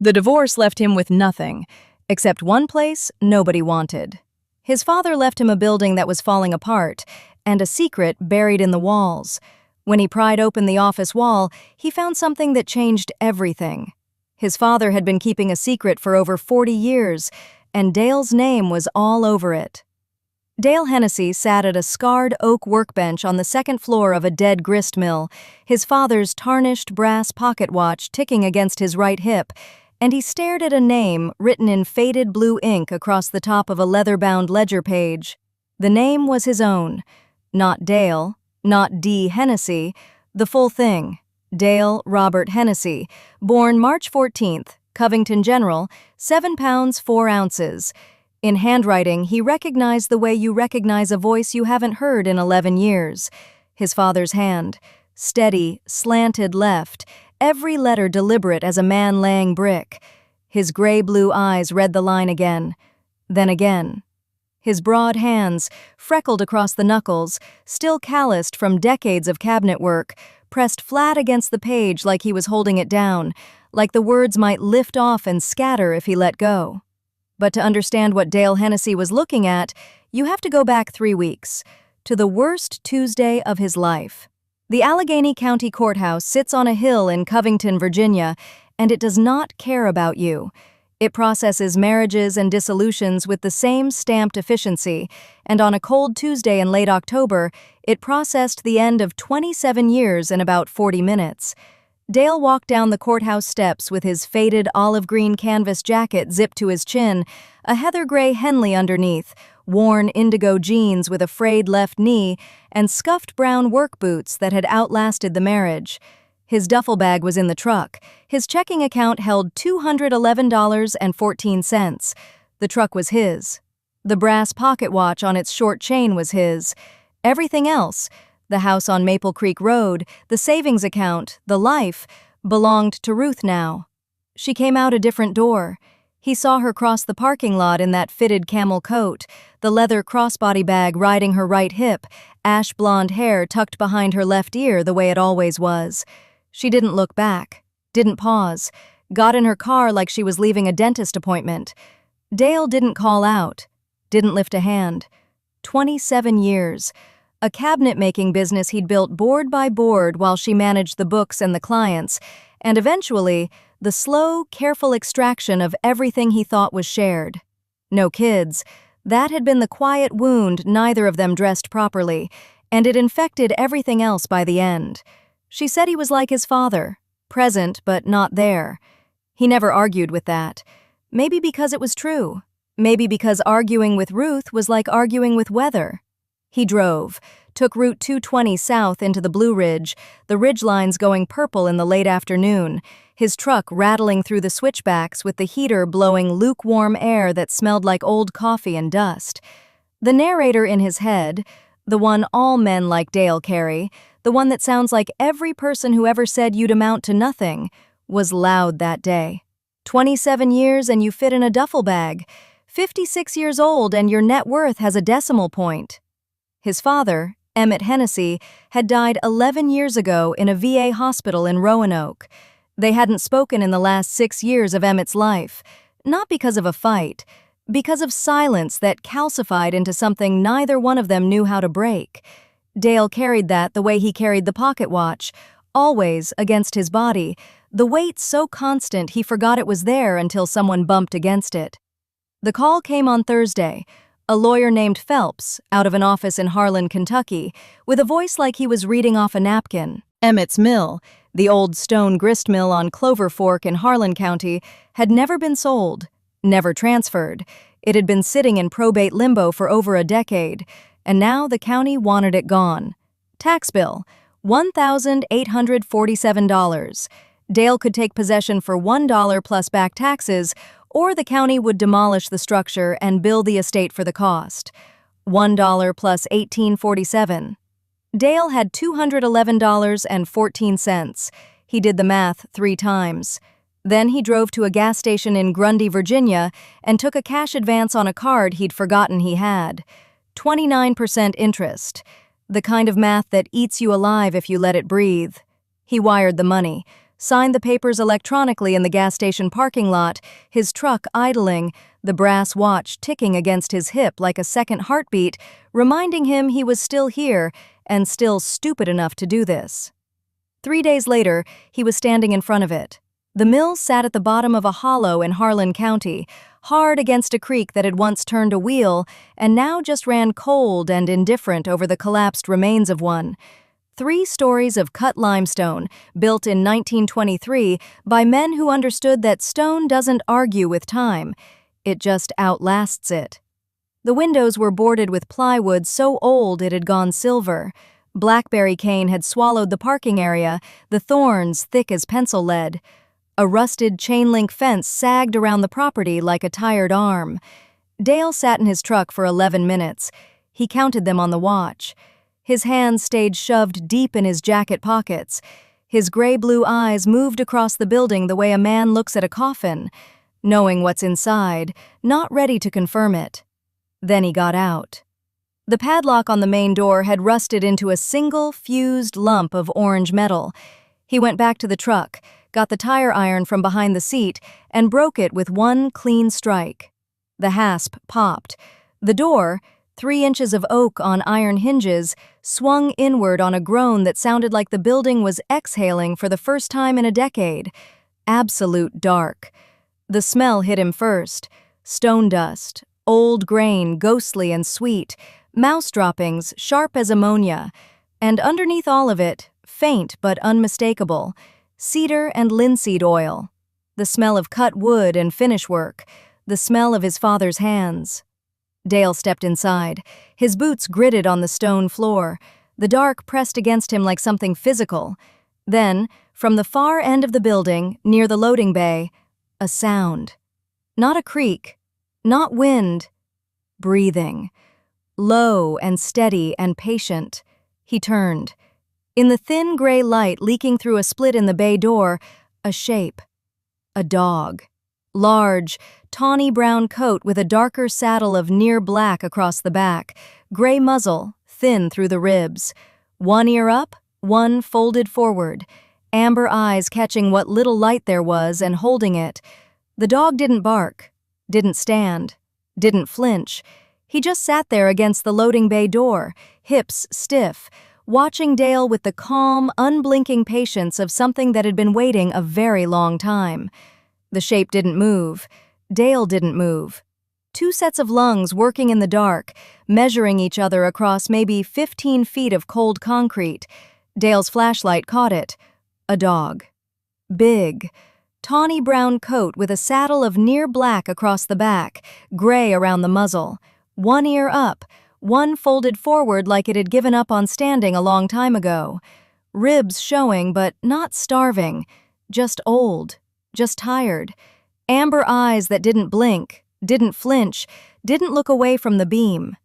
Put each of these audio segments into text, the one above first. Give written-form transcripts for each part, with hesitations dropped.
The divorce left him with nothing, except one place nobody wanted. His father left him a building that was falling apart, and a secret buried in the walls. When he pried open the office wall, he found something that changed everything. His father had been keeping a secret for over 40 years, and Dale's name was all over it. Dale Hennessy sat at a scarred oak workbench on the second floor of a dead grist mill, his father's tarnished brass pocket watch ticking against his right hip, and he stared at a name written in faded blue ink across the top of a leather-bound ledger page. The name was his own. Not Dale, not D. Hennessy, the full thing. Dale Robert Hennessy, born March 14th, Covington General, 7 pounds 4 ounces. In handwriting, he recognized the way you recognize a voice you haven't heard in 11 years. His father's hand, steady, slanted left, every letter deliberate as a man laying brick. His gray-blue eyes read the line again, then again. His broad hands, freckled across the knuckles, still calloused from decades of cabinet work, pressed flat against the page like he was holding it down, like the words might lift off and scatter if he let go. But to understand what Dale Hennessy was looking at, you have to go back 3 weeks, to the worst Tuesday of his life. The Allegheny County Courthouse sits on a hill in Covington, Virginia, and it does not care about you. It processes marriages and dissolutions with the same stamped efficiency, and on a cold Tuesday in late October, it processed the end of 27 years in about 40 minutes. Dale walked down the courthouse steps with his faded olive-green canvas jacket zipped to his chin, a heather-gray Henley underneath, worn indigo jeans with a frayed left knee, and scuffed brown work boots that had outlasted the marriage. His duffel bag was in the truck. His checking account held $211.14. The truck was his. The brass pocket watch on its short chain was his. Everything else, the house on Maple Creek Road, the savings account, the life, belonged to Ruth now. She came out a different door. He saw her cross the parking lot in that fitted camel coat, the leather crossbody bag riding her right hip, ash blonde hair tucked behind her left ear the way it always was. She didn't look back, didn't pause, got in her car like she was leaving a dentist appointment. Dale didn't call out, didn't lift a hand. 27 years. A cabinet-making business he'd built board by board while she managed the books and the clients, and eventually, the slow, careful extraction of everything he thought was shared. No kids. That had been the quiet wound neither of them dressed properly, and it infected everything else by the end. She said he was like his father, present but not there. He never argued with that. Maybe because it was true. Maybe because arguing with Ruth was like arguing with weather. He drove, took Route 220 south into the Blue Ridge, the ridgelines going purple in the late afternoon, his truck rattling through the switchbacks with the heater blowing lukewarm air that smelled like old coffee and dust. The narrator in his head, the one all men like Dale carry, the one that sounds like every person who ever said you'd amount to nothing, was loud that day. 27 years and you fit in a duffel bag. 56 years old and your net worth has a decimal point. His father, Emmett Hennessy, had died 11 years ago in a VA hospital in Roanoke. They hadn't spoken in the last 6 years of Emmett's life, not because of a fight, because of silence that calcified into something neither one of them knew how to break. Dale carried that the way he carried the pocket watch, always against his body, the weight so constant he forgot it was there until someone bumped against it. The call came on Thursday. A lawyer named Phelps, out of an office in Harlan, Kentucky, with a voice like he was reading off a napkin. Emmett's mill, the old stone grist mill on Clover Fork in Harlan County, had never been sold, never transferred. It had been sitting in probate limbo for over a decade, and now the county wanted it gone. Tax bill, $1,847. Dale could take possession for $1 plus back taxes, or the county would demolish the structure and bill the estate for the cost. $1 plus $18.47. Dale had $211.14. He did the math 3 times. Then he drove to a gas station in Grundy, Virginia, and took a cash advance on a card he'd forgotten he had. 29% interest. The kind of math that eats you alive if you let it breathe. He wired the money. signed the papers electronically in the gas station parking lot, his truck idling, the brass watch ticking against his hip like a second heartbeat, reminding him he was still here and still stupid enough to do this. 3 days later, he was standing in front of it. The mill sat at the bottom of a hollow in Harlan County, hard against a creek that had once turned a wheel and now just ran cold and indifferent over the collapsed remains of one. 3 stories of cut limestone, built in 1923 by men who understood that stone doesn't argue with time, it just outlasts it. The windows were boarded with plywood so old it had gone silver. Blackberry cane had swallowed the parking area, the thorns thick as pencil lead. A rusted chain-link fence sagged around the property like a tired arm. Dale sat in his truck for 11 minutes. He counted them on the watch. His hands stayed shoved deep in his jacket pockets. His gray-blue eyes moved across the building the way a man looks at a coffin, knowing what's inside, not ready to confirm it. Then he got out. The padlock on the main door had rusted into a single, fused lump of orange metal. He went back to the truck, got the tire iron from behind the seat, and broke it with one clean strike. The hasp popped. The door, 3 inches of oak on iron hinges, swung inward on a groan that sounded like the building was exhaling for the first time in a decade. Absolute dark. The smell hit him first. Stone dust, old grain, ghostly and sweet, mouse droppings, sharp as ammonia, and underneath all of it, faint but unmistakable, cedar and linseed oil, the smell of cut wood and finish work, the smell of his father's hands. Dale stepped inside. His boots gritted on the stone floor. The dark pressed against him like something physical. Then, from the far end of the building, near the loading bay, a sound. Not a creak, not wind. Breathing. Low and steady and patient. He turned. In the thin gray light leaking through a split in the bay door, a shape. A dog. Large, tawny brown coat with a darker saddle of near black across the back, gray muzzle, thin through the ribs. One ear up, one folded forward, amber eyes catching what little light there was and holding it. The dog didn't bark, didn't stand, didn't flinch. He just sat there against the loading bay door, hips stiff, watching Dale with the calm, unblinking patience of something that had been waiting a very long time. The shape didn't move. Dale didn't move. 2 sets of lungs working in the dark, measuring each other across maybe 15 feet of cold concrete. Dale's flashlight caught it. A dog. Big. Tawny brown coat with a saddle of near black across the back, gray around the muzzle. One ear up, one folded forward like it had given up on standing a long time ago. Ribs showing, but not starving. Just old. Just tired. Amber eyes that didn't blink, didn't flinch, didn't look away from the beam.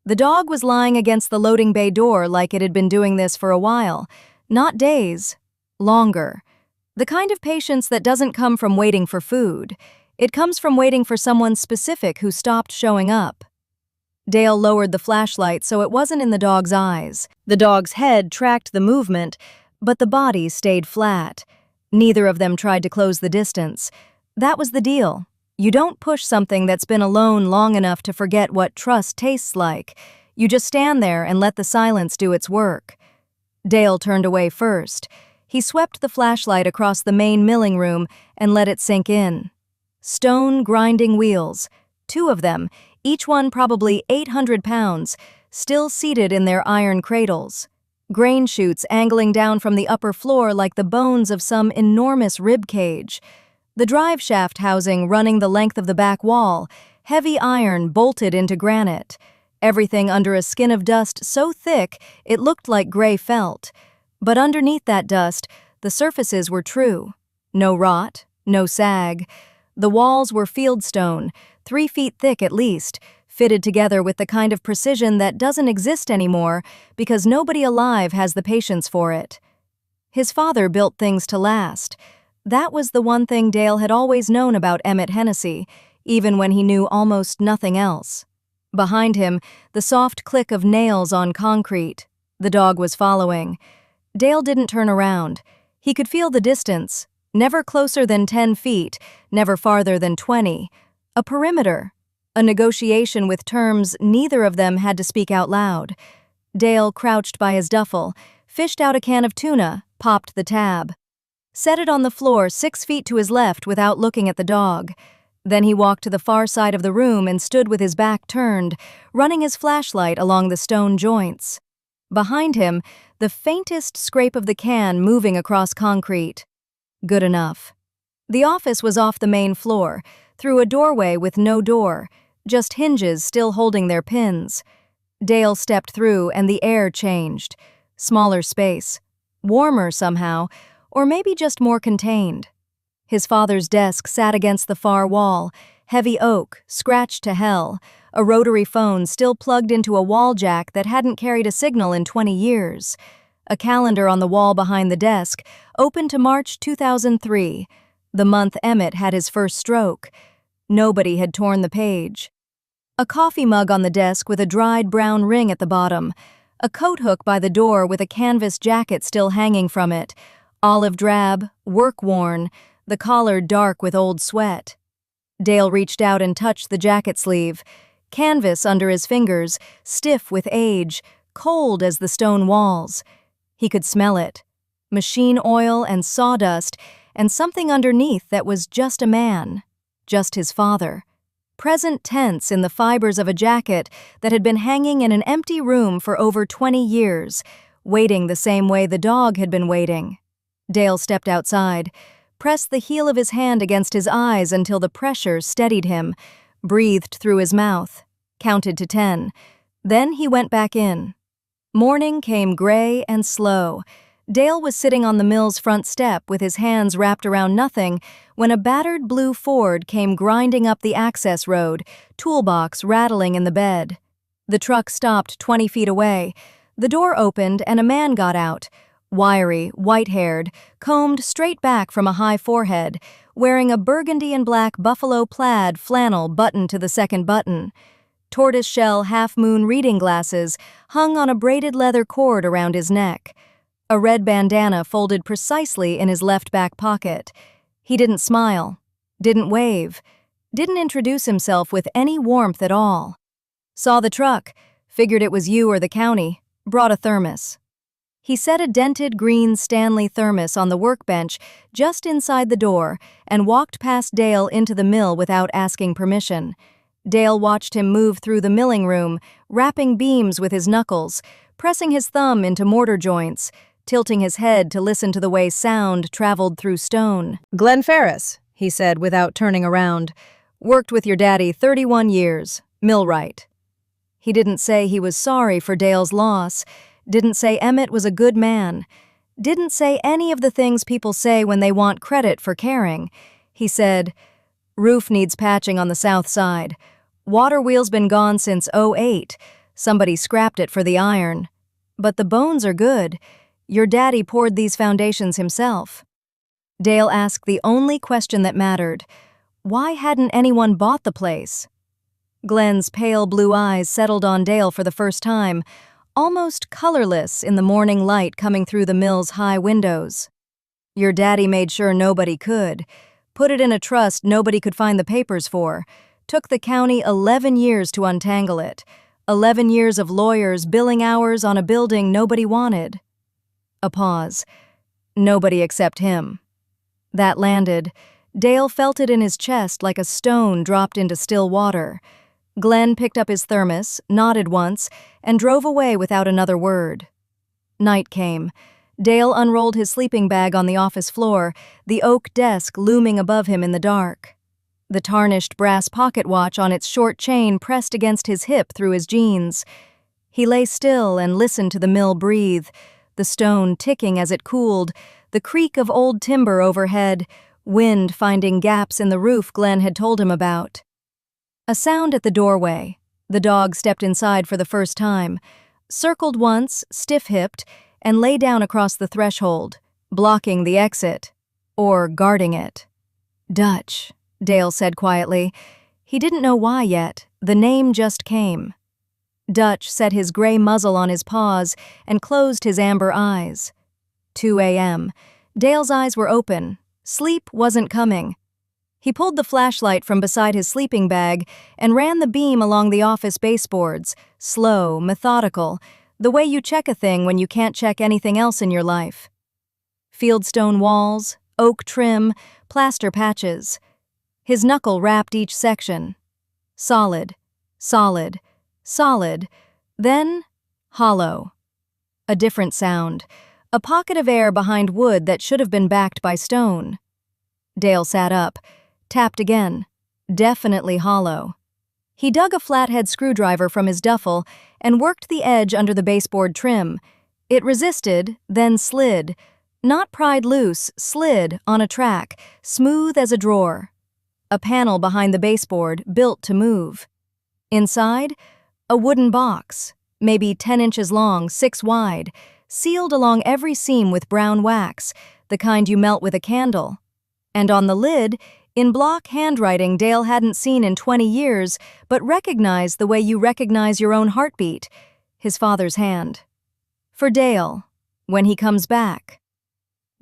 The dog was lying against the loading bay door like it had been doing this for a while. Not days. Longer. The kind of patience that doesn't come from waiting for food. It comes from waiting for someone specific who stopped showing up. Dale lowered the flashlight so it wasn't in the dog's eyes. The dog's head tracked the movement, but the body stayed flat. Neither of them tried to close the distance. That was the deal. You don't push something that's been alone long enough to forget what trust tastes like. You just stand there and let the silence do its work. Dale turned away first. He swept the flashlight across the main milling room and let it sink in. Stone grinding wheels, 2 of them, each one probably 800 pounds, still seated in their iron cradles. Grain chutes angling down from the upper floor like the bones of some enormous rib cage. The drive shaft housing running the length of the back wall, heavy iron bolted into granite. Everything under a skin of dust so thick it looked like gray felt. But underneath that dust, the surfaces were true. No rot, no sag. The walls were fieldstone, 3 feet thick at least, fitted together with the kind of precision that doesn't exist anymore because nobody alive has the patience for it. His father built things to last. That was the one thing Dale had always known about Emmett Hennessy, even when he knew almost nothing else. Behind him, the soft click of nails on concrete. The dog was following. Dale didn't turn around. He could feel the distance, never closer than 10 feet, never farther than 20. A perimeter, a negotiation with terms neither of them had to speak out loud. Dale crouched by his duffel, fished out a can of tuna, popped the tab. Set it on the floor 6 feet to his left without looking at the dog. Then he walked to the far side of the room and stood with his back turned, running his flashlight along the stone joints. Behind him, the faintest scrape of the can moving across concrete. Good enough. The office was off the main floor, through a doorway with no door, just hinges still holding their pins. Dale stepped through and the air changed. Smaller space. Warmer somehow, or maybe just more contained. His father's desk sat against the far wall, heavy oak, scratched to hell, a rotary phone still plugged into a wall jack that hadn't carried a signal in 20 years. A calendar on the wall behind the desk, open to March 2003, the month Emmett had his first stroke. Nobody had torn the page. A coffee mug on the desk with a dried brown ring at the bottom, a coat hook by the door with a canvas jacket still hanging from it, olive drab, work-worn, the collar dark with old sweat. Dale reached out and touched the jacket sleeve, canvas under his fingers, stiff with age, cold as the stone walls. He could smell it. Machine oil and sawdust, and something underneath that was just a man, just his father. Present tense in the fibers of a jacket that had been hanging in an empty room for over 20 years, waiting the same way the dog had been waiting. Dale stepped outside, pressed the heel of his hand against his eyes until the pressure steadied him, breathed through his mouth, counted to 10. Then he went back in. Morning came gray and slow. Dale was sitting on the mill's front step with his hands wrapped around nothing when a battered blue Ford came grinding up the access road, toolbox rattling in the bed. The truck stopped 20 feet away. The door opened and a man got out, wiry, white-haired, combed straight back from a high forehead, wearing a burgundy and black buffalo plaid flannel buttoned to the second button. Tortoise-shell half-moon reading glasses hung on a braided leather cord around his neck. A red bandana folded precisely in his left back pocket. He didn't smile, didn't wave, didn't introduce himself with any warmth at all. Saw the truck, figured it was you or the county, brought a thermos. He set a dented green Stanley thermos on the workbench just inside the door and walked past Dale into the mill without asking permission. Dale watched him move through the milling room, rapping beams with his knuckles, pressing his thumb into mortar joints, tilting his head to listen to the way sound traveled through stone. "Glenn Ferris," he said without turning around. "Worked with your daddy 31 years, millwright." He didn't say he was sorry for Dale's loss, didn't say Emmett was a good man, didn't say any of the things people say when they want credit for caring. He said, "Roof needs patching on the south side. Water wheel's been gone since '08. Somebody scrapped it for the iron. But the bones are good. Your daddy poured these foundations himself." Dale asked the only question that mattered. Why hadn't anyone bought the place? Glenn's pale blue eyes settled on Dale for the first time, almost colorless in the morning light coming through the mill's high windows. "Your daddy made sure nobody could. Put it in a trust nobody could find the papers for. Took the county 11 years to untangle it. 11 years of lawyers billing hours on a building nobody wanted." A pause. Nobody except him. That landed. Dale felt it in his chest like a stone dropped into still water. Glenn picked up his thermos, nodded once, and drove away without another word. Night came. Dale unrolled his sleeping bag on the office floor, the oak desk looming above him in the dark. The tarnished brass pocket watch on its short chain pressed against his hip through his jeans. He lay still and listened to the mill breathe, the stone ticking as it cooled, the creak of old timber overhead, wind finding gaps in the roof Glenn had told him about. A sound at the doorway. The dog stepped inside for the first time, circled once, stiff-hipped, and lay down across the threshold, blocking the exit, or guarding it. "Dutch," Dale said quietly. He didn't know why yet, the name just came. Dutch set his gray muzzle on his paws and closed his amber eyes. 2 a.m. Dale's eyes were open. Sleep wasn't coming. He pulled the flashlight from beside his sleeping bag and ran the beam along the office baseboards, slow, methodical, the way you check a thing when you can't check anything else in your life. Fieldstone walls, oak trim, plaster patches. His knuckle rapped each section. Solid, solid, solid, then hollow. A different sound, a pocket of air behind wood that should have been backed by stone. Dale sat up, tapped again. Definitely hollow. He dug a flathead screwdriver from his duffel and worked the edge under the baseboard trim. It resisted, then slid. Not pried loose, slid on a track, smooth as a drawer. A panel behind the baseboard, built to move. Inside, a wooden box, maybe 10 inches long, 6 wide, sealed along every seam with brown wax, the kind you melt with a candle. And on the lid, in block handwriting Dale hadn't seen in 20 years, but recognized the way you recognize your own heartbeat, his father's hand. For Dale, when he comes back.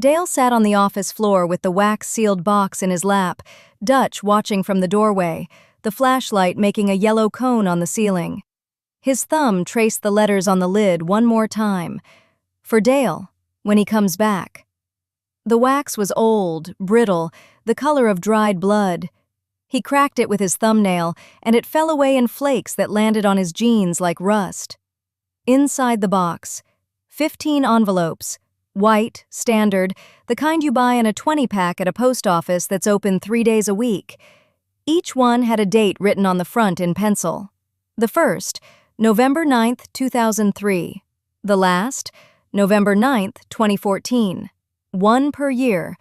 Dale sat on the office floor with the wax-sealed box in his lap, Dutch watching from the doorway, the flashlight making a yellow cone on the ceiling. His thumb traced the letters on the lid one more time. For Dale, when he comes back. The wax was old, brittle, the color of dried blood. He cracked it with his thumbnail, and it fell away in flakes that landed on his jeans like rust. Inside the box, 15 envelopes. White, standard, the kind you buy in a 20-pack at a post office that's open 3 days a week. Each one had a date written on the front in pencil. The first, November 9th, 2003. The last, November 9th, 2014. One per year,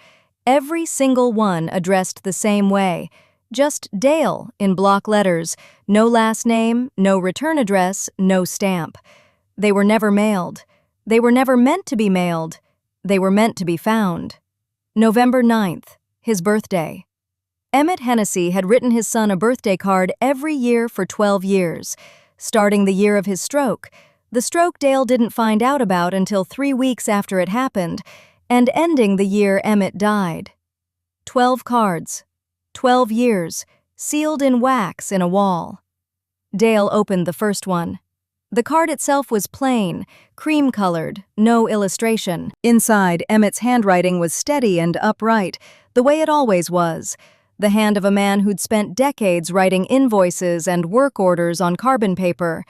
every single one addressed the same way. Just Dale in block letters, no last name, no return address, no stamp. They were never mailed. They were never meant to be mailed. They were meant to be found. November 9th, his birthday. Emmett Hennessy had written his son a birthday card every year for 12 years, starting the year of his stroke, the stroke Dale didn't find out about until 3 weeks after it happened, and ending the year Emmett died. 12 cards, 12 years, sealed in wax in a wall. Dale opened the first one. The card itself was plain, cream-colored, no illustration. Inside, Emmett's handwriting was steady and upright, the way it always was, the hand of a man who'd spent decades writing invoices and work orders on carbon paper.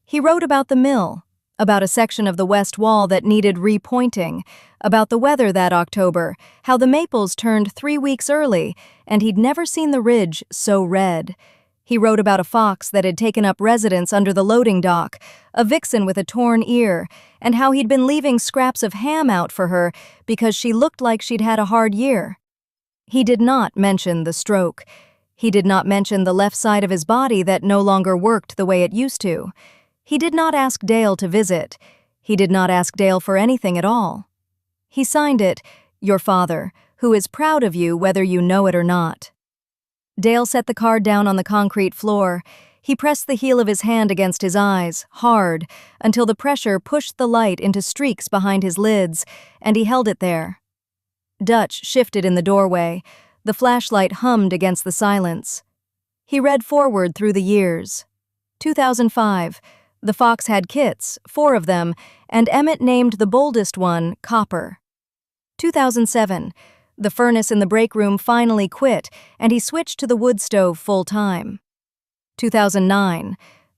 He wrote about the mill, about a section of the west wall that needed repointing, about the weather that October, how the maples turned 3 weeks early, and he'd never seen the ridge so red. He wrote about a fox that had taken up residence under the loading dock, a vixen with a torn ear, and how he'd been leaving scraps of ham out for her because she looked like she'd had a hard year. He did not mention the stroke. He did not mention the left side of his body that no longer worked the way it used to. He did not ask Dale to visit. He did not ask Dale for anything at all. He signed it, "Your father, who is proud of you whether you know it or not." Dale set the card down on the concrete floor. He pressed the heel of his hand against his eyes, hard, until the pressure pushed the light into streaks behind his lids, and he held it there. Dutch shifted in the doorway. The flashlight hummed against the silence. He read forward through the years. 2005. The fox had kits, 4 of them, and Emmett named the boldest one Copper. 2007. The furnace in the break room finally quit, and he switched to the wood stove full-time. 2009.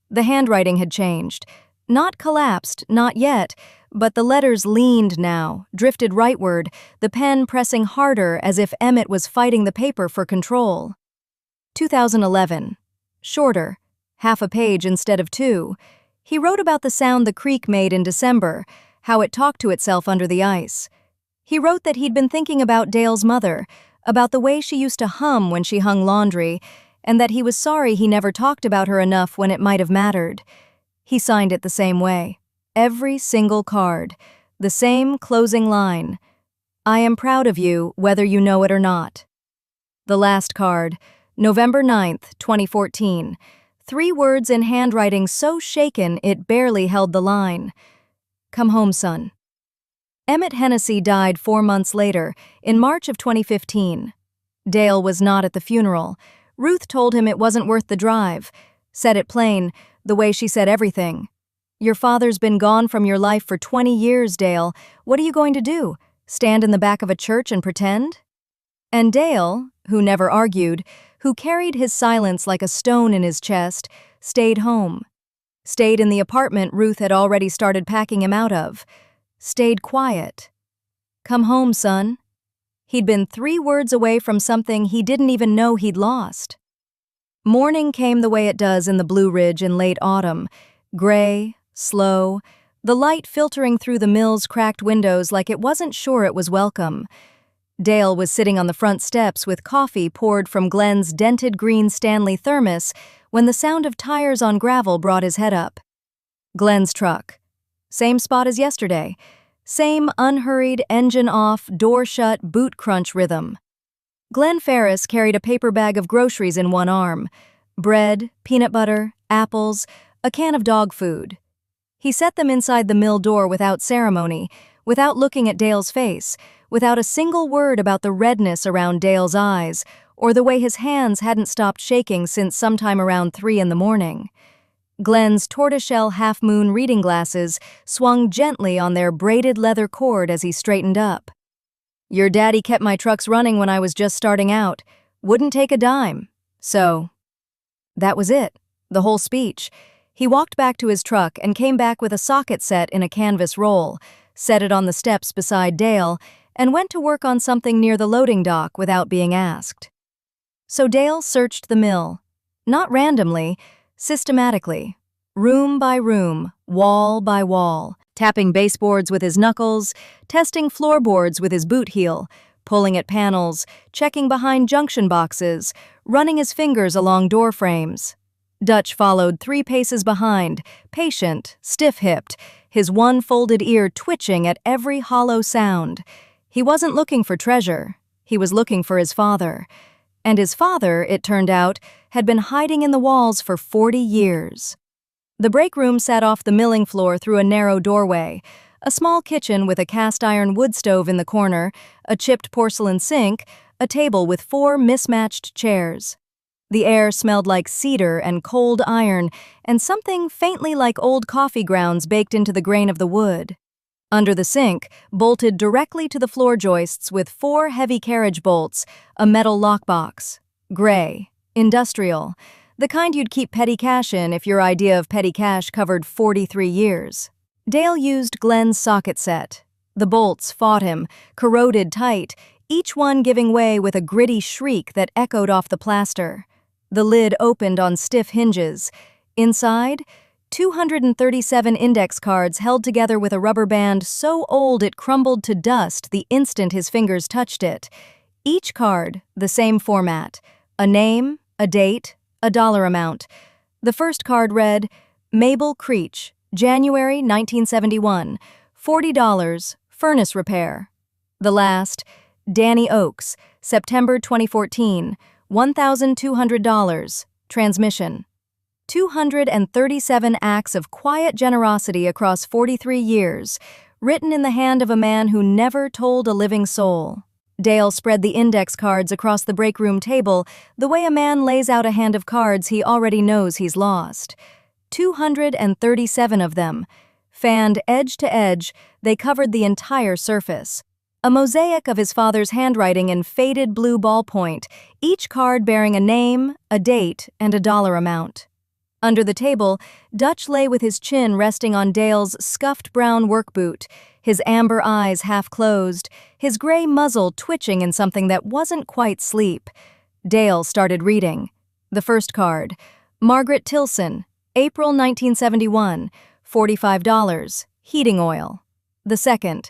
The handwriting had changed. Not collapsed, not yet, but the letters leaned now, drifted rightward, the pen pressing harder as if Emmett was fighting the paper for control. 2011. Shorter, half a page instead of 2. He wrote about the sound the creek made in December, how it talked to itself under the ice. He wrote that he'd been thinking about Dale's mother, about the way she used to hum when she hung laundry, and that he was sorry he never talked about her enough when it might have mattered. He signed it the same way. Every single card. The same closing line. "I am proud of you, whether you know it or not." The last card, November 9th, 2014. 3 words in handwriting so shaken it barely held the line. "Come home, son." Emmett Hennessy died 4 months later, in March of 2015. Dale was not at the funeral. Ruth told him it wasn't worth the drive. Said it plain, the way she said everything. "Your father's been gone from your life for 20 years, Dale. What are you going to do? Stand in the back of a church and pretend?" And Dale, who never argued, who carried his silence like a stone in his chest, stayed home. Stayed in the apartment Ruth had already started packing him out of. Stayed quiet. "Come home, son." He'd been 3 words away from something he didn't even know he'd lost. Morning came the way it does in the Blue Ridge in late autumn, gray, slow, the light filtering through the mill's cracked windows like it wasn't sure it was welcome. Dale was sitting on the front steps with coffee poured from Glenn's dented green Stanley thermos when the sound of tires on gravel brought his head up. Glenn's truck. Same spot as yesterday. Same unhurried, engine off, door shut, boot crunch rhythm. Glenn Ferris carried a paper bag of groceries in one arm. Bread, peanut butter, apples, a can of dog food. He set them inside the mill door without ceremony, without looking at Dale's face, without a single word about the redness around Dale's eyes, or the way his hands hadn't stopped shaking since sometime around 3 in the morning. Glenn's tortoiseshell half-moon reading glasses swung gently on their braided leather cord as he straightened up. "Your daddy kept my trucks running when I was just starting out. Wouldn't take a dime. So..." That was it, the whole speech. He walked back to his truck and came back with a socket set in a canvas roll, set it on the steps beside Dale, and went to work on something near the loading dock without being asked. So Dale searched the mill. Not randomly, systematically. Room by room, wall by wall, tapping baseboards with his knuckles, testing floorboards with his boot heel, pulling at panels, checking behind junction boxes, running his fingers along door frames. Dutch followed 3 paces behind, patient, stiff-hipped, his one folded ear twitching at every hollow sound. He wasn't looking for treasure. He was looking for his father. And his father, it turned out, had been hiding in the walls for 40 years. The break room sat off the milling floor through a narrow doorway, a small kitchen with a cast-iron wood stove in the corner, a chipped porcelain sink, a table with 4 mismatched chairs. The air smelled like cedar and cold iron, and something faintly like old coffee grounds baked into the grain of the wood. Under the sink, bolted directly to the floor joists with 4 heavy carriage bolts, a metal lockbox. Gray. Industrial. The kind you'd keep petty cash in if your idea of petty cash covered 43 years. Dale used Glenn's socket set. The bolts fought him, corroded tight, each one giving way with a gritty shriek that echoed off the plaster. The lid opened on stiff hinges. Inside, 237 index cards held together with a rubber band so old it crumbled to dust the instant his fingers touched it. Each card, the same format. A name, a date, a dollar amount. The first card read, Mabel Creech, January 1971, $40, furnace repair. The last, Danny Oakes, September 2014, $1,200, transmission. 237 acts of quiet generosity across 43 years, written in the hand of a man who never told a living soul. Dale spread the index cards across the break room table the way a man lays out a hand of cards he already knows he's lost. 237 of them. Fanned edge to edge, they covered the entire surface. A mosaic of his father's handwriting in faded blue ballpoint, each card bearing a name, a date, and a dollar amount. Under the table, Dutch lay with his chin resting on Dale's scuffed brown work boot, his amber eyes half closed, his gray muzzle twitching in something that wasn't quite sleep. Dale started reading. The first card, Margaret Tilson, April 1971, $45, heating oil. The second,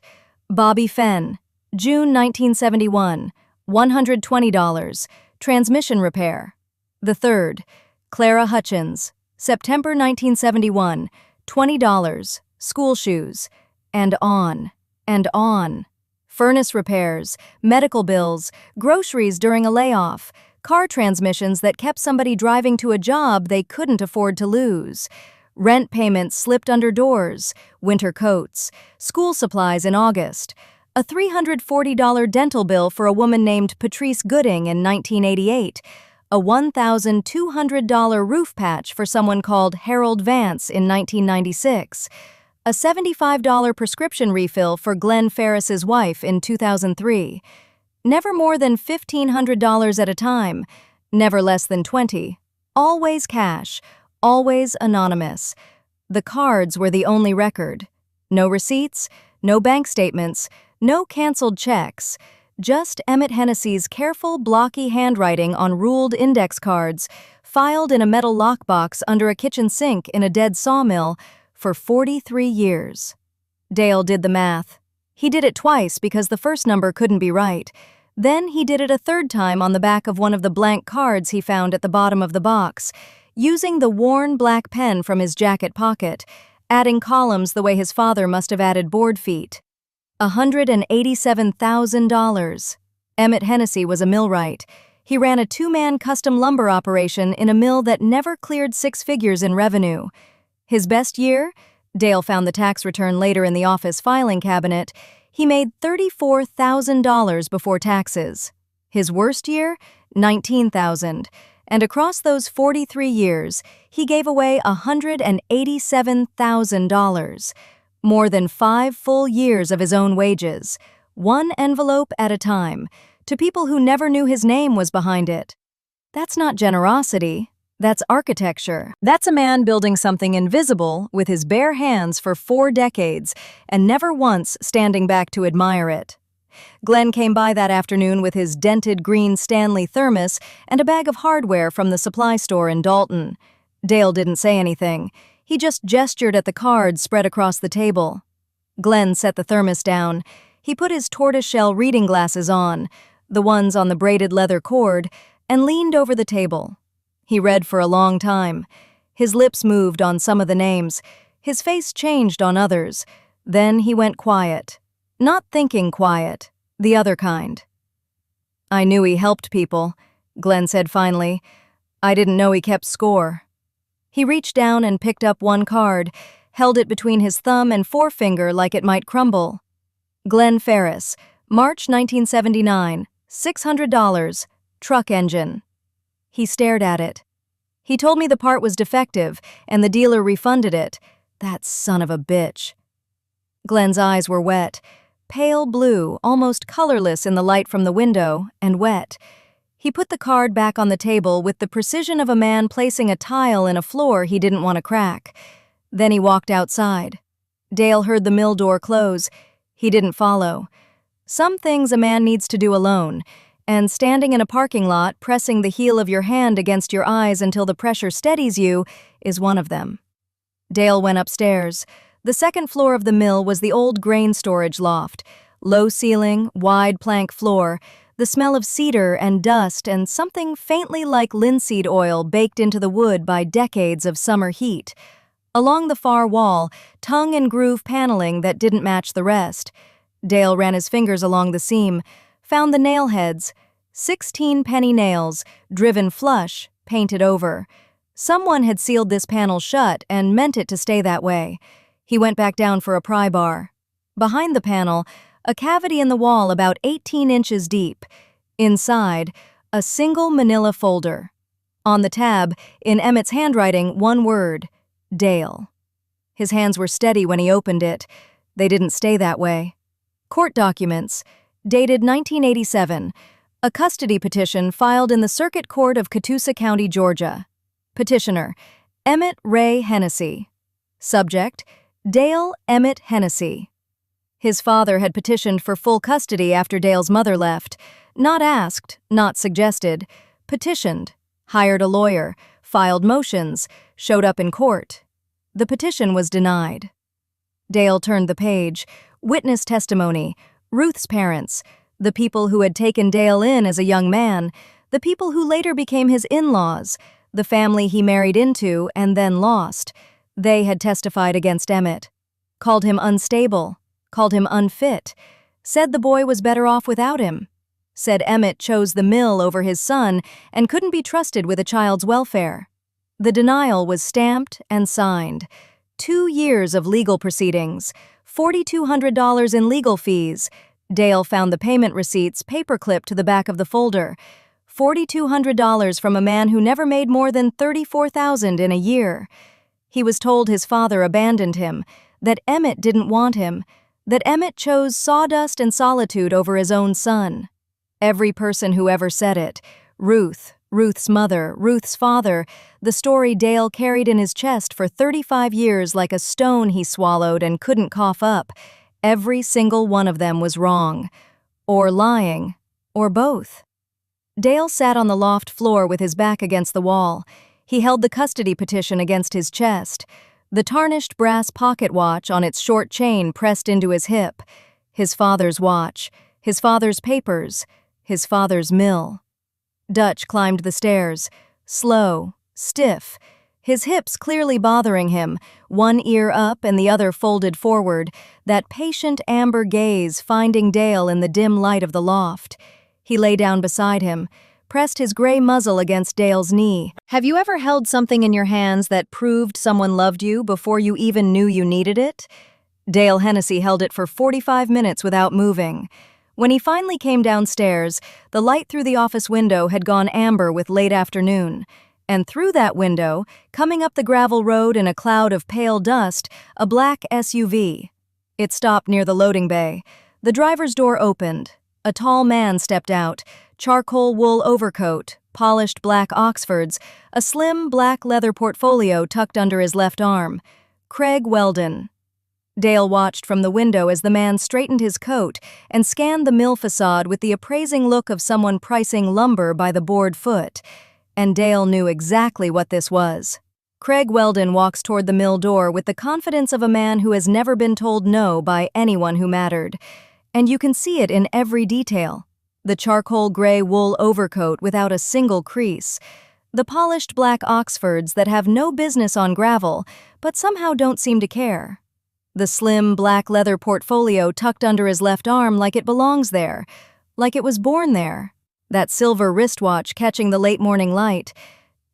Bobby Fenn, June 1971, $120, transmission repair. The third, Clara Hutchins, September 1971, $20, school shoes, and on, and on. Furnace repairs, medical bills, groceries during a layoff, car transmissions that kept somebody driving to a job they couldn't afford to lose. Rent payments slipped under doors, winter coats, school supplies in August, a $340 dental bill for a woman named Patrice Gooding in 1988, a $1,200 roof patch for someone called Harold Vance in 1996, a $75 prescription refill for Glenn Ferris's wife in 2003. Never more than $1,500 at a time, never less than 20. Always cash, always anonymous. The cards were the only record. No receipts, no bank statements, no canceled checks. Just Emmett Hennessy's careful, blocky handwriting on ruled index cards, filed in a metal lockbox under a kitchen sink in a dead sawmill for 43 years. Dale did the math. He did it twice because the first number couldn't be right. Then he did it a third time on the back of one of the blank cards he found at the bottom of the box, using the worn black pen from his jacket pocket, adding columns the way his father must have added board feet. $187,000. Emmett Hennessy was a millwright. He ran a two-man custom lumber operation in a mill that never cleared six figures in revenue. His best year? Dale found the tax return later in the office filing cabinet. He made $34,000 before taxes. His worst year? $19,000. And across those 43 years, he gave away $187,000. More than 5 full years of his own wages, one envelope at a time, to people who never knew his name was behind it. That's not generosity, that's architecture. That's a man building something invisible with his bare hands for 4 decades and never once standing back to admire it. Glenn came by that afternoon with his dented green Stanley thermos and a bag of hardware from the supply store in Dalton. Dale didn't say anything. He just gestured at the cards spread across the table. Glenn set the thermos down. He put his tortoiseshell reading glasses on, the ones on the braided leather cord, and leaned over the table. He read for a long time. His lips moved on some of the names. His face changed on others. Then he went quiet. Not thinking quiet, the other kind. "I knew he helped people," Glenn said finally. "I didn't know he kept score." He reached down and picked up one card, held it between his thumb and forefinger like it might crumble. Glenn Ferris, March 1979, $600, truck engine. He stared at it. "He told me the part was defective, and the dealer refunded it. That son of a bitch." Glenn's eyes were wet, pale blue, almost colorless in the light from the window, and wet. He put the card back on the table with the precision of a man placing a tile in a floor he didn't want to crack. Then he walked outside. Dale heard the mill door close. He didn't follow. Some things a man needs to do alone, and standing in a parking lot, pressing the heel of your hand against your eyes until the pressure steadies you, is one of them. Dale went upstairs. The second floor of the mill was the old grain storage loft. Low ceiling, wide plank floor, the smell of cedar and dust and something faintly like linseed oil baked into the wood by decades of summer heat. Along the far wall, tongue and groove paneling that didn't match the rest. Dale ran his fingers along the seam, found the nail heads, 16 penny nails, driven flush, painted over. Someone had sealed this panel shut and meant it to stay that way. He went back down for a pry bar. Behind the panel, a cavity in the wall about 18 inches deep. Inside, a single manila folder. On the tab, in Emmett's handwriting, one word, Dale. His hands were steady when he opened it. They didn't stay that way. Court documents, dated 1987. A custody petition filed in the Circuit Court of Catoosa County, Georgia. Petitioner, Emmett Ray Hennessy. Subject, Dale Emmett Hennessy. His father had petitioned for full custody after Dale's mother left. Not asked, not suggested. Petitioned, hired a lawyer, filed motions, showed up in court. The petition was denied. Dale turned the page. Witness testimony, Ruth's parents, the people who had taken Dale in as a young man, the people who later became his in-laws, the family he married into and then lost. They had testified against Emmett. Called him unstable. Called him unfit, said the boy was better off without him, said Emmett chose the mill over his son and couldn't be trusted with a child's welfare. The denial was stamped and signed. 2 years of legal proceedings, $4,200 in legal fees. Dale found the payment receipts paperclipped to the back of the folder. $4,200 from a man who never made more than $34,000 in a year. He was told his father abandoned him, that Emmett didn't want him, that Emmett chose sawdust and solitude over his own son. Every person who ever said it, Ruth, Ruth's mother, Ruth's father, the story Dale carried in his chest for 35 years like a stone he swallowed and couldn't cough up, every single one of them was wrong. Or lying. Or both. Dale sat on the loft floor with his back against the wall. He held the custody petition against his chest, the tarnished brass pocket watch on its short chain pressed into his hip, his father's watch, his father's papers, his father's mill. Dutch climbed the stairs, slow, stiff, his hips clearly bothering him, one ear up and the other folded forward, that patient amber gaze finding Dale in the dim light of the loft. He lay down beside him, pressed his gray muzzle against Dale's knee. Have you ever held something in your hands that proved someone loved you before you even knew you needed it? Dale Hennessy held it for 45 minutes without moving. When he finally came downstairs, the light through the office window had gone amber with late afternoon, and through that window, coming up the gravel road in a cloud of pale dust, a black SUV. It stopped near the loading bay. The driver's door opened. A tall man stepped out, charcoal wool overcoat, polished black Oxfords, a slim black leather portfolio tucked under his left arm. Craig Weldon. Dale watched from the window as the man straightened his coat and scanned the mill facade with the appraising look of someone pricing lumber by the board foot. And Dale knew exactly what this was. Craig Weldon walks toward the mill door with the confidence of a man who has never been told no by anyone who mattered. And you can see it in every detail. The charcoal gray wool overcoat without a single crease. The polished black Oxfords that have no business on gravel, but somehow don't seem to care. The slim black leather portfolio tucked under his left arm like it belongs there, like it was born there. That silver wristwatch catching the late morning light,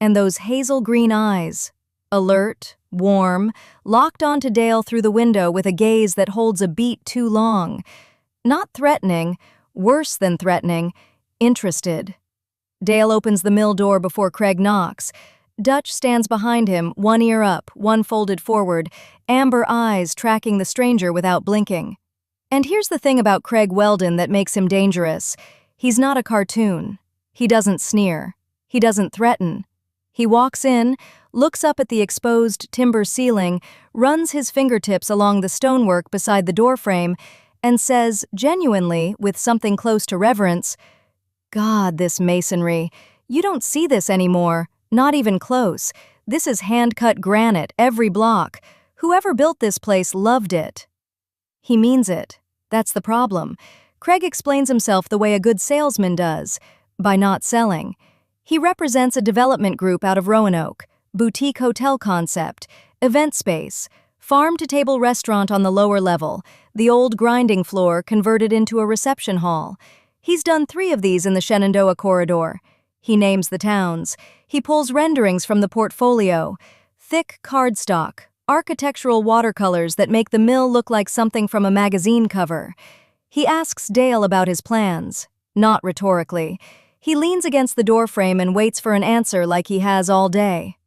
and those hazel green eyes, alert, warm, locked onto Dale through the window with a gaze that holds a beat too long. Not threatening, worse than threatening, interested. Dale opens the mill door before Craig knocks. Dutch stands behind him, one ear up, one folded forward, amber eyes tracking the stranger without blinking. And here's the thing about Craig Weldon that makes him dangerous. He's not a cartoon. He doesn't sneer. He doesn't threaten. He walks in, looks up at the exposed timber ceiling, runs his fingertips along the stonework beside the doorframe, and says, genuinely, with something close to reverence, "God, this masonry. You don't see this anymore. Not even close. This is hand-cut granite, every block. Whoever built this place loved it." He means it. That's the problem. Craig explains himself the way a good salesman does, by not selling. He represents a development group out of Roanoke, boutique hotel concept, event space, farm-to-table restaurant on the lower level, the old grinding floor converted into a reception hall. He's done 3 of these in the Shenandoah corridor. He names the towns. He pulls renderings from the portfolio. Thick cardstock, architectural watercolors that make the mill look like something from a magazine cover. He asks Dale about his plans, not rhetorically. He leans against the doorframe and waits for an answer like he has all day.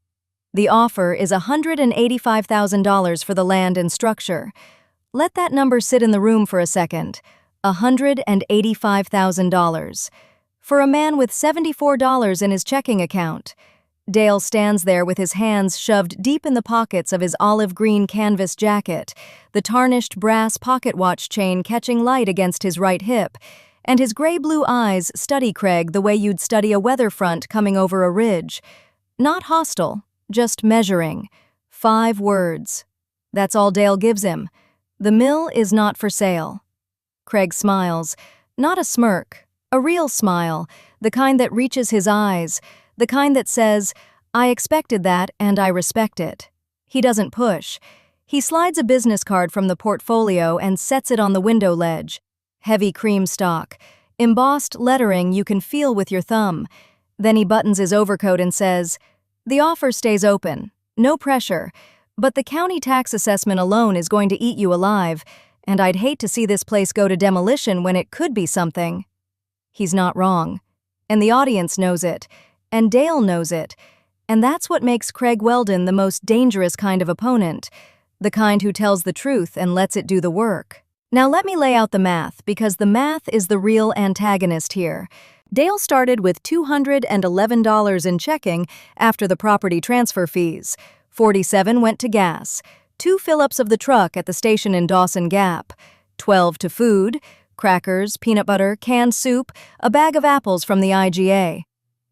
The offer is $185,000 for the land and structure. Let that number sit in the room for a second. $185,000. For a man with $74 in his checking account. Dale stands there with his hands shoved deep in the pockets of his olive green canvas jacket, the tarnished brass pocket watch chain catching light against his right hip, and his gray-blue eyes study Craig the way you'd study a weather front coming over a ridge. Not hostile, just measuring. 5 words. That's all Dale gives him. The mill is not for sale. Craig smiles, not a smirk. A real smile, the kind that reaches his eyes, the kind that says, "I expected that and I respect it." He doesn't push. He slides a business card from the portfolio and sets it on the window ledge. Heavy cream stock, embossed lettering you can feel with your thumb. Then he buttons his overcoat and says, The offer stays open. No pressure. But the county tax assessment alone is going to eat you alive, and I'd hate to see this place go to demolition when it could be something. He's not wrong. And the audience knows it. And Dale knows it. And that's what makes Craig Weldon the most dangerous kind of opponent. The kind who tells the truth and lets it do the work. Now let me lay out the math, because the math is the real antagonist here. Dale started with $211 in checking after the property transfer fees. $47 went to gas, 2 fill-ups of the truck at the station in Dawson Gap, $12 to food, crackers, peanut butter, canned soup, a bag of apples from the IGA.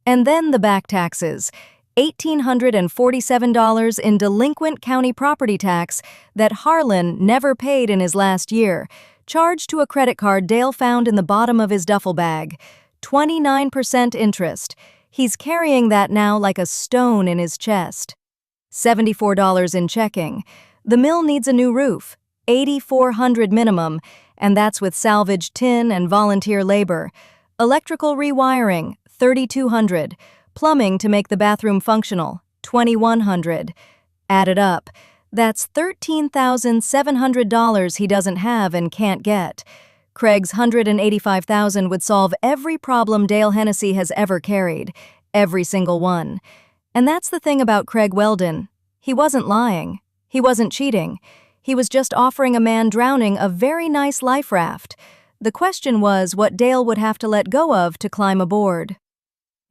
And then the back taxes, $1,847 in delinquent county property tax that Harlan never paid in his last year, charged to a credit card Dale found in the bottom of his duffel bag. 29% interest. He's carrying that now like a stone in his chest. $74 in checking. The mill needs a new roof, $8,400 minimum, and that's with salvaged tin and volunteer labor. Electrical rewiring, $3,200. Plumbing to make the bathroom functional, $2,100. Added up, that's $13,700 he doesn't have and can't get. Craig's $185,000 would solve every problem Dale Hennessy has ever carried, every single one. And that's the thing about Craig Weldon. He wasn't lying. He wasn't cheating. He was just offering a man drowning a very nice life raft. The question was what Dale would have to let go of to climb aboard.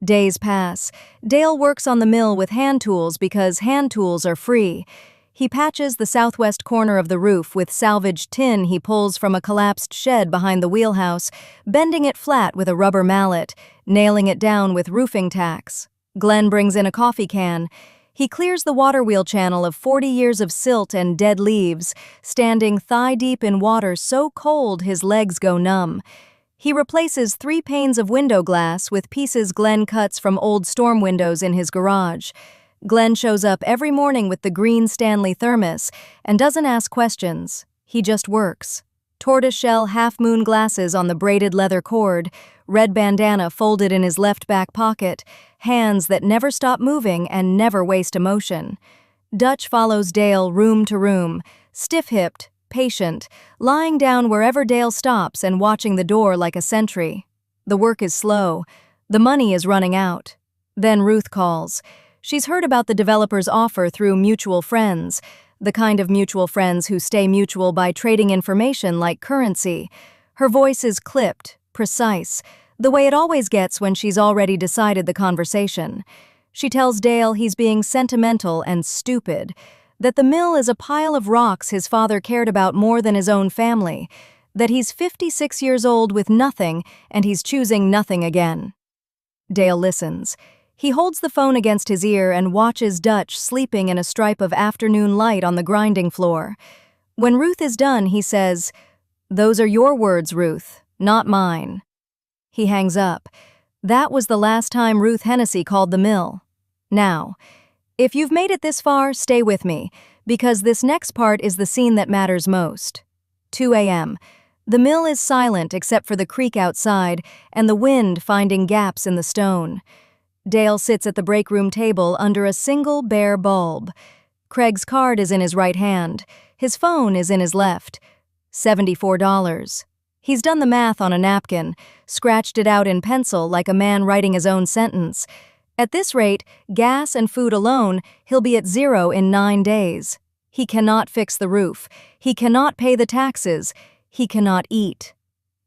Days pass. Dale works on the mill with hand tools because hand tools are free. He patches the southwest corner of the roof with salvaged tin he pulls from a collapsed shed behind the wheelhouse, bending it flat with a rubber mallet, nailing it down with roofing tacks. Glenn brings in a coffee can. He clears the water wheel channel of 40 years of silt and dead leaves, standing thigh-deep in water so cold his legs go numb. He replaces 3 panes of window glass with pieces Glenn cuts from old storm windows in his garage. Glenn shows up every morning with the green Stanley thermos and doesn't ask questions. He just works. Tortoiseshell half-moon glasses on the braided leather cord, red bandana folded in his left back pocket, hands that never stop moving and never waste emotion. Dutch follows Dale room to room, stiff-hipped, patient, lying down wherever Dale stops and watching the door like a sentry. The work is slow. The money is running out. Then Ruth calls. She's heard about the developer's offer through mutual friends, the kind of mutual friends who stay mutual by trading information like currency. Her voice is clipped, precise, the way it always gets when she's already decided the conversation. She tells Dale he's being sentimental and stupid, that the mill is a pile of rocks his father cared about more than his own family, that he's 56 years old with nothing and he's choosing nothing again. Dale listens. He holds the phone against his ear and watches Dutch sleeping in a stripe of afternoon light on the grinding floor. When Ruth is done, he says, "Those are your words, Ruth, not mine." He hangs up. That was the last time Ruth Hennessy called the mill. Now, if you've made it this far, stay with me, because this next part is the scene that matters most. 2 a.m. The mill is silent except for the creak outside and the wind finding gaps in the stone. Dale sits at the break room table under a single bare bulb. Craig's card is in his right hand. His phone is in his left. $74. He's done the math on a napkin, scratched it out in pencil like a man writing his own sentence. At this rate, gas and food alone, he'll be at 0 in 9 days. He cannot fix the roof. He cannot pay the taxes. He cannot eat.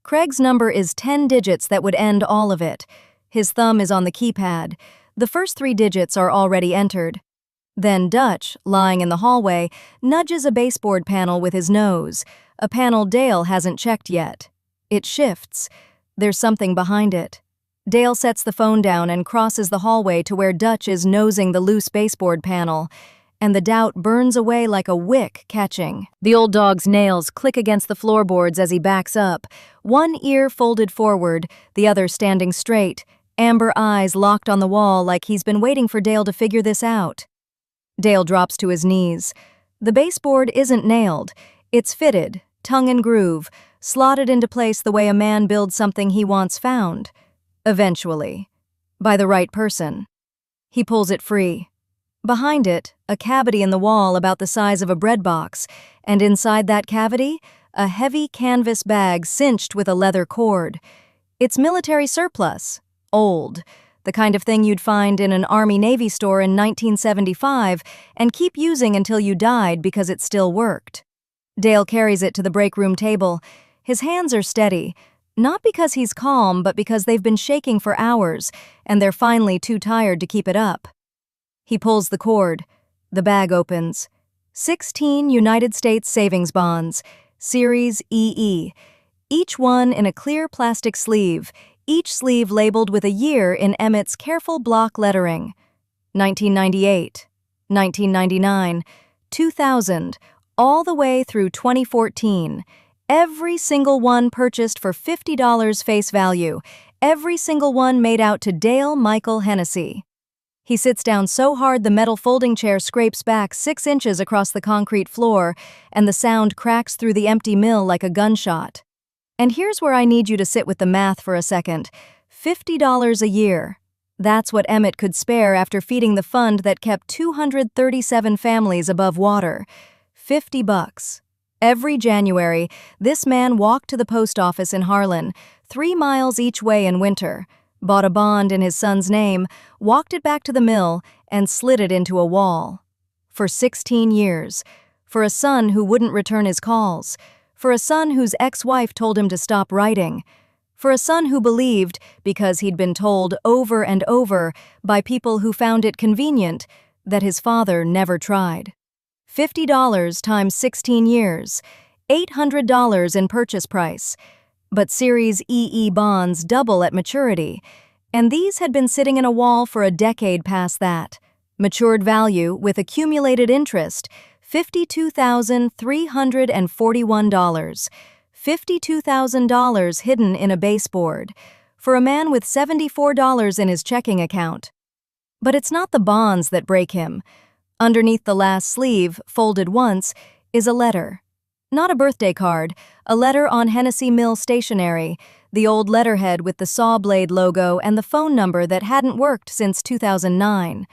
Craig's number is 10 digits that would end all of it. His thumb is on the keypad. The first 3 digits are already entered. Then Dutch, lying in the hallway, nudges a baseboard panel with his nose, a panel Dale hasn't checked yet. It shifts. There's something behind it. Dale sets the phone down and crosses the hallway to where Dutch is nosing the loose baseboard panel, and the doubt burns away like a wick catching. The old dog's nails click against the floorboards as he backs up, one ear folded forward, the other standing straight, amber eyes locked on the wall like he's been waiting for Dale to figure this out. Dale drops to his knees. The baseboard isn't nailed. It's fitted, tongue and groove, slotted into place the way a man builds something he wants found. Eventually. By the right person. He pulls it free. Behind it, a cavity in the wall about the size of a bread box, and inside that cavity, a heavy canvas bag cinched with a leather cord. It's military surplus. Old. The kind of thing you'd find in an Army-Navy store in 1975 and keep using until you died because it still worked. Dale carries it to the break room table. His hands are steady, not because he's calm, but because they've been shaking for hours, and they're finally too tired to keep it up. He pulls the cord. The bag opens. 16 United States savings bonds, Series EE, each one in a clear plastic sleeve, each sleeve labeled with a year in Emmett's careful block lettering. 1998, 1999, 2000, all the way through 2014. Every single one purchased for $50 face value, every single one made out to Dale Michael Hennessy. He sits down so hard the metal folding chair scrapes back 6 inches across the concrete floor, and the sound cracks through the empty mill like a gunshot. And here's where I need you to sit with the math for a second. $50 a year. That's what Emmett could spare after feeding the fund that kept 237 families above water. $50. Every January, this man walked to the post office in Harlan, 3 miles each way in winter, bought a bond in his son's name, walked it back to the mill, and slid it into a wall. For 16 years. For a son who wouldn't return his calls. For a son whose ex-wife told him to stop writing. For a son who believed, because he'd been told over and over by people who found it convenient, that his father never tried. $50 times 16 years, $800 in purchase price. But Series EE bonds double at maturity, and these had been sitting in a wall for a decade past that. Matured value with accumulated interest, $52,341. $52,000 hidden in a baseboard, for a man with $74 in his checking account. But it's not the bonds that break him. Underneath the last sleeve, folded once, is a letter. Not a birthday card, a letter on Hennessy Mill stationery, the old letterhead with the saw blade logo and the phone number that hadn't worked since 2009.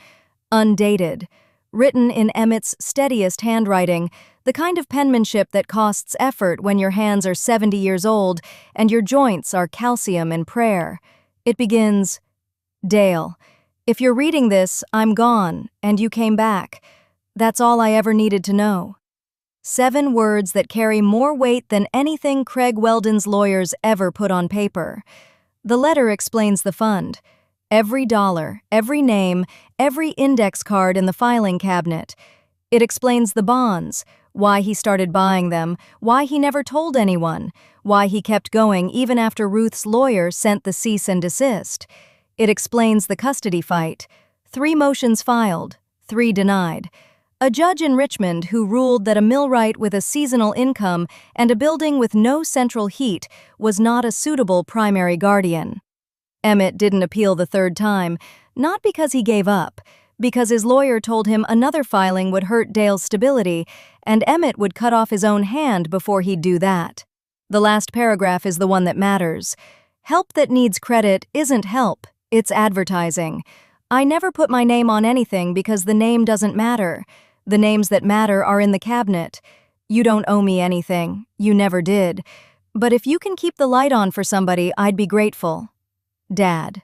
Undated. Written in Emmett's steadiest handwriting, the kind of penmanship that costs effort when your hands are 70 years old and your joints are calcium in prayer. It begins, "Dale, if you're reading this, I'm gone, and you came back. That's all I ever needed to know." 7 words that carry more weight than anything Craig Weldon's lawyers ever put on paper. The letter explains the fund. Every dollar, every name, every index card in the filing cabinet. It explains the bonds, why he started buying them, why he never told anyone, why he kept going even after Ruth's lawyer sent the cease and desist. It explains the custody fight. 3 motions filed, 3 denied. A judge in Richmond who ruled that a millwright with a seasonal income and a building with no central heat was not a suitable primary guardian. Emmett didn't appeal the 3rd time, not because he gave up, because his lawyer told him another filing would hurt Dale's stability, and Emmett would cut off his own hand before he'd do that. The last paragraph is the one that matters. Help that needs credit isn't help, it's advertising. I never put my name on anything because the name doesn't matter. The names that matter are in the cabinet. You don't owe me anything. You never did. But if you can keep the light on for somebody, I'd be grateful. Dad.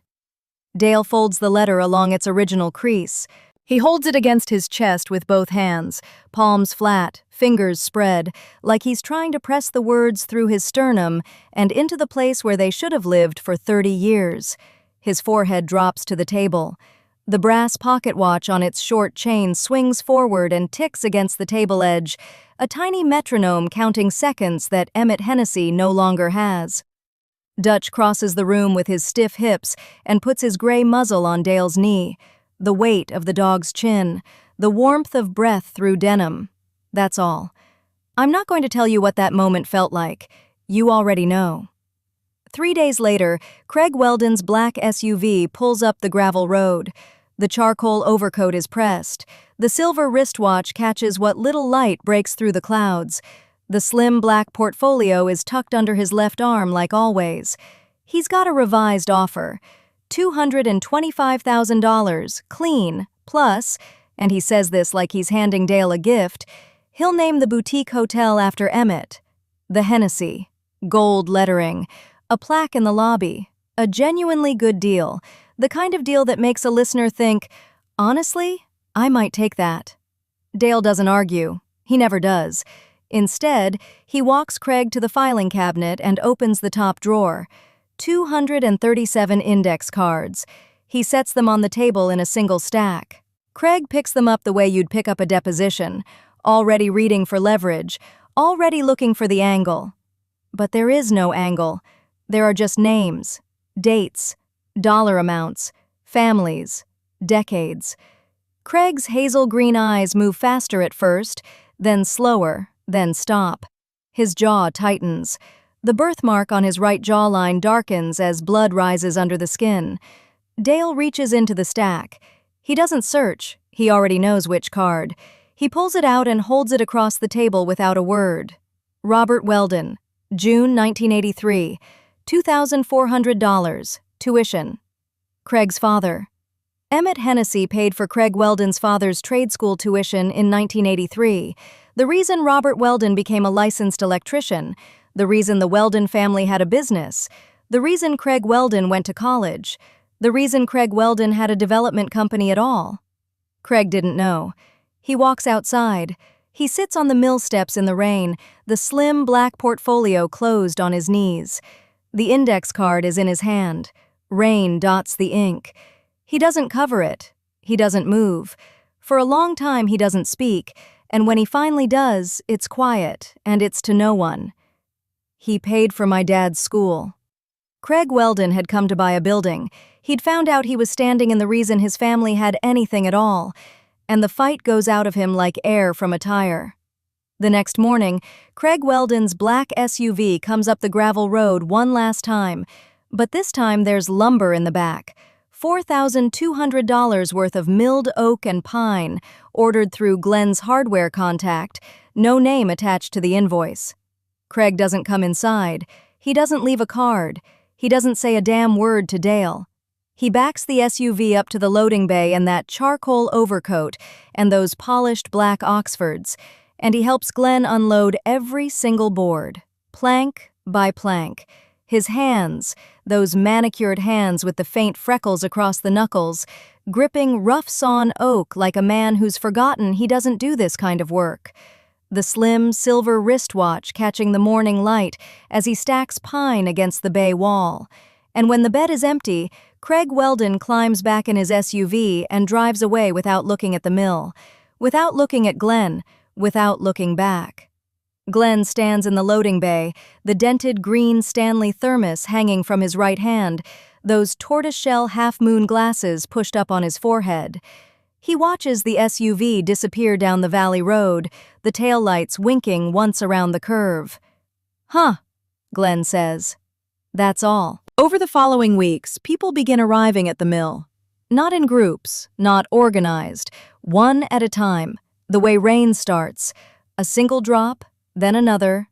Dale folds the letter along its original crease. He holds it against his chest with both hands, palms flat, fingers spread, like he's trying to press the words through his sternum and into the place where they should have lived for 30 years. His forehead drops to the table. The brass pocket watch on its short chain swings forward and ticks against the table edge, a tiny metronome counting seconds that Emmett Hennessy no longer has. Dutch crosses the room with his stiff hips and puts his gray muzzle on Dale's knee, the weight of the dog's chin, the warmth of breath through denim. That's all. I'm not going to tell you what that moment felt like. You already know. 3 days later, Craig Weldon's black SUV pulls up the gravel road. The charcoal overcoat is pressed. The silver wristwatch catches what little light breaks through the clouds. The slim black portfolio is tucked under his left arm like always. He's got a revised offer. $225,000, clean, plus and he says this like he's handing Dale a gift, he'll name the boutique hotel after Emmett. The Hennessy. Gold lettering. A plaque in the lobby. A genuinely good deal. The kind of deal that makes a listener think, honestly, I might take that. Dale doesn't argue. He never does. Instead, he walks Craig to the filing cabinet and opens the top drawer. 237 index cards. He sets them on the table in a single stack. Craig picks them up the way you'd pick up a deposition, already reading for leverage, already looking for the angle. But there is no angle. There are just names, dates, dollar amounts, families, decades. Craig's hazel green eyes move faster at first, then slower, then stop. His jaw tightens. The birthmark on his right jawline darkens as blood rises under the skin. Dale reaches into the stack. He doesn't search. He already knows which card. He pulls it out and holds it across the table without a word. Robert Weldon, June 1983, $2,400, tuition. Craig's father. Emmett Hennessy paid for Craig Weldon's father's trade school tuition in 1983. The reason Robert Weldon became a licensed electrician, the reason the Weldon family had a business, the reason Craig Weldon went to college, the reason Craig Weldon had a development company at all. Craig didn't know. He walks outside. He sits on the mill steps in the rain, the slim black portfolio closed on his knees. The index card is in his hand. Rain dots the ink. He doesn't cover it. He doesn't move. For a long time he doesn't speak, and when he finally does, it's quiet, and it's to no one. He paid for my dad's school. Craig Weldon had come to buy a building. He'd found out he was standing in the reason his family had anything at all, and the fight goes out of him like air from a tire. The next morning, Craig Weldon's black SUV comes up the gravel road one last time, but this time there's lumber in the back. $4,200 worth of milled oak and pine, ordered through Glenn's hardware contact, no name attached to the invoice. Craig doesn't come inside. He doesn't leave a card. He doesn't say a damn word to Dale. He backs the SUV up to the loading bay in that charcoal overcoat and those polished black Oxfords, and he helps Glenn unload every single board, plank by plank. His hands, those manicured hands with the faint freckles across the knuckles, gripping rough-sawn oak like a man who's forgotten he doesn't do this kind of work. The slim silver wristwatch catching the morning light as he stacks pine against the bay wall. And when the bed is empty, Craig Weldon climbs back in his SUV and drives away without looking at the mill, without looking at Glenn, without looking back. Glenn stands in the loading bay, the dented green Stanley thermos hanging from his right hand, those tortoiseshell half-moon glasses pushed up on his forehead. He watches the SUV disappear down the valley road, the taillights winking once around the curve. "Huh," Glenn says. That's all. Over the following weeks, people begin arriving at the mill. Not in groups, not organized, one at a time, the way rain starts. A single drop, then another,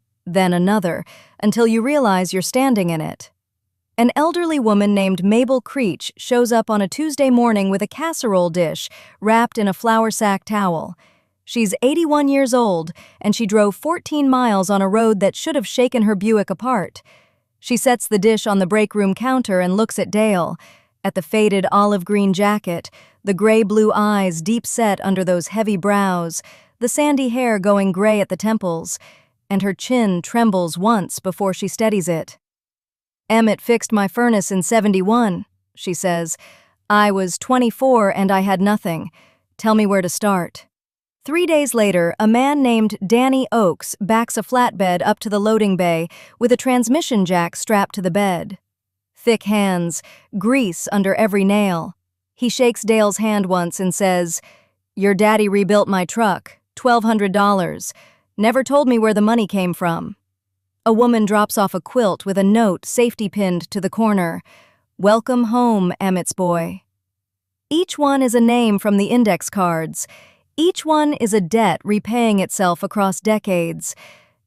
until you realize you're standing in it. An elderly woman named Mabel Creech shows up on a Tuesday morning with a casserole dish wrapped in a flour sack towel. She's 81 years old, and she drove 14 miles on a road that should have shaken her Buick apart. She sets the dish on the break room counter and looks at Dale, at the faded olive green jacket, the gray-blue eyes deep set under those heavy brows, the sandy hair going gray at the temples, and her chin trembles once before she steadies it. "Emmett fixed my furnace in '71, she says. "I was 24 and I had nothing. Tell me where to start." 3 days later, a man named Danny Oakes backs a flatbed up to the loading bay with a transmission jack strapped to the bed. Thick hands, grease under every nail. He shakes Dale's hand once and says, "Your daddy rebuilt my truck, $1,200. Never told me where the money came from." A woman drops off a quilt with a note safety-pinned to the corner. "Welcome home, Emmett's boy." Each one is a name from the index cards. Each one is a debt repaying itself across decades.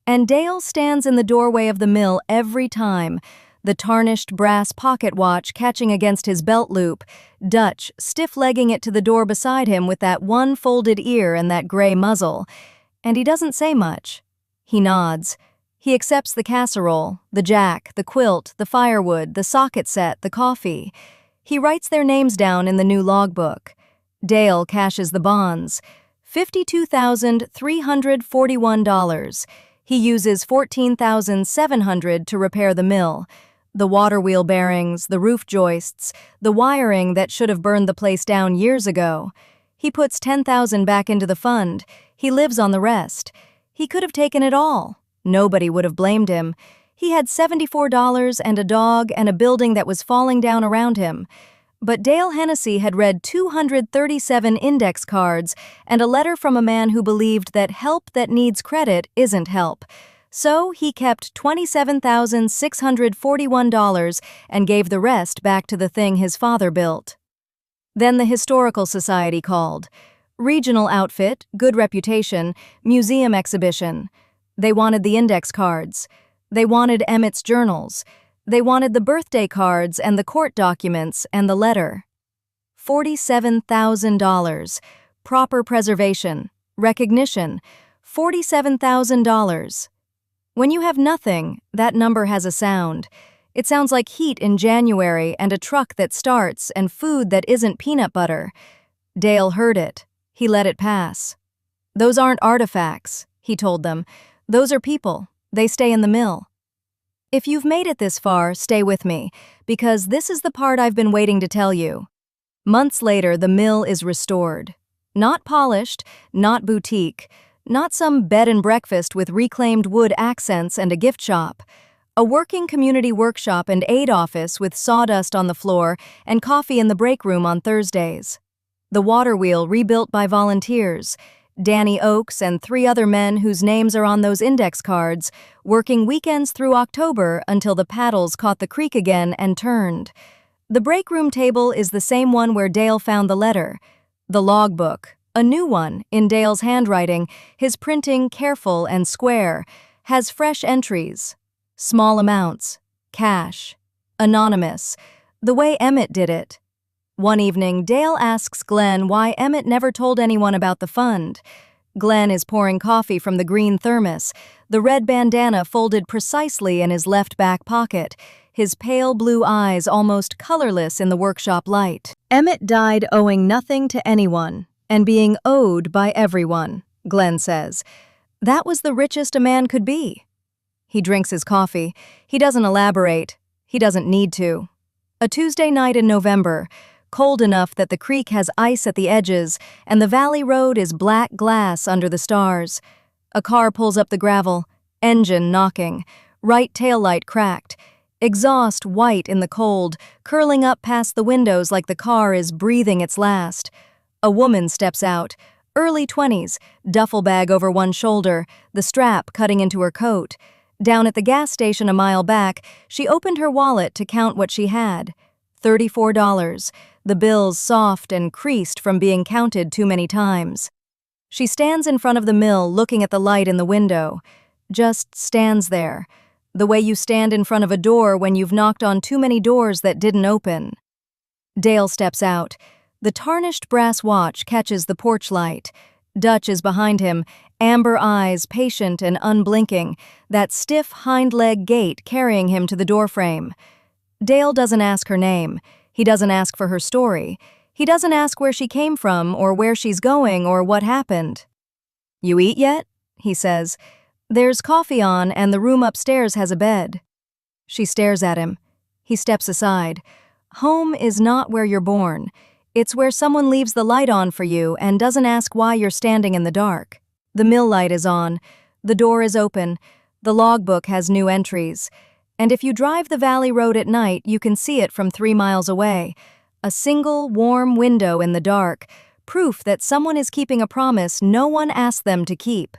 And Dale stands in the doorway of the mill every time, the tarnished brass pocket watch catching against his belt loop, Dutch stiff-legging it to the door beside him with that one folded ear and that gray muzzle. And he doesn't say much. He nods. He accepts the casserole, the jack, the quilt, the firewood, the socket set, the coffee. He writes their names down in the new logbook. Dale cashes the bonds. $52,341. He uses $14,700 to repair the mill. The water wheel bearings, the roof joists, the wiring that should have burned the place down years ago. He puts $10,000 back into the fund. He lives on the rest. He could have taken it all. Nobody would have blamed him. He had $74 and a dog and a building that was falling down around him. But Dale Hennessy had read 237 index cards and a letter from a man who believed that help that needs credit isn't help. So he kept $27,641 and gave the rest back to the thing his father built. Then the Historical Society called. Regional outfit, good reputation, museum exhibition. They wanted the index cards. They wanted Emmett's journals. They wanted the birthday cards and the court documents and the letter. $47,000. Proper preservation. Recognition. $47,000. When you have nothing, that number has a sound. It sounds like heat in January and a truck that starts and food that isn't peanut butter. Dale heard it. He let it pass. Those aren't artifacts, he told them. Those are people. They stay in the mill. If you've made it this far, stay with me, because this is the part I've been waiting to tell you. Months later, the mill is restored. Not polished, not boutique, not some bed and breakfast with reclaimed wood accents and a gift shop. A working community workshop and aid office with sawdust on the floor and coffee in the break room on Thursdays. The water wheel rebuilt by volunteers. Danny Oakes and 3 other men whose names are on those index cards, working weekends through October until the paddles caught the creek again and turned. The break room table is the same one where Dale found the letter. The logbook, a new one, in Dale's handwriting, his printing careful and square, has fresh entries. Small amounts. Cash. Anonymous. The way Emmett did it. One evening, Dale asks Glenn why Emmett never told anyone about the fund. Glenn is pouring coffee from the green thermos, the red bandana folded precisely in his left back pocket, his pale blue eyes almost colorless in the workshop light. Emmett died owing nothing to anyone, and being owed by everyone, Glenn says. That was the richest a man could be. He drinks his coffee. He doesn't elaborate. He doesn't need to. A Tuesday night in November, cold enough that the creek has ice at the edges and the valley road is black glass under the stars. A car pulls up the gravel, engine knocking, right taillight cracked, exhaust white in the cold, curling up past the windows like the car is breathing its last. A woman steps out, early 20s, duffel bag over one shoulder, the strap cutting into her coat. Down at the gas station a mile back, she opened her wallet to count what she had. $34, the bills soft and creased from being counted too many times. She stands in front of the mill looking at the light in the window. Just stands there, the way you stand in front of a door when you've knocked on too many doors that didn't open. Dale steps out. The tarnished brass watch catches the porch light. Dutch is behind him, amber eyes patient and unblinking, that stiff hind leg gait carrying him to the doorframe. Dale doesn't ask her name. He doesn't ask for her story. He doesn't ask where she came from or where she's going or what happened. "You eat yet?" he says. "There's coffee on and the room upstairs has a bed." She stares at him. He steps aside. Home is not where you're born. It's where someone leaves the light on for you and doesn't ask why you're standing in the dark. The mill light is on. The door is open. The logbook has new entries. And if you drive the valley road at night, you can see it from 3 miles away. A single, warm window in the dark, proof that someone is keeping a promise no one asked them to keep.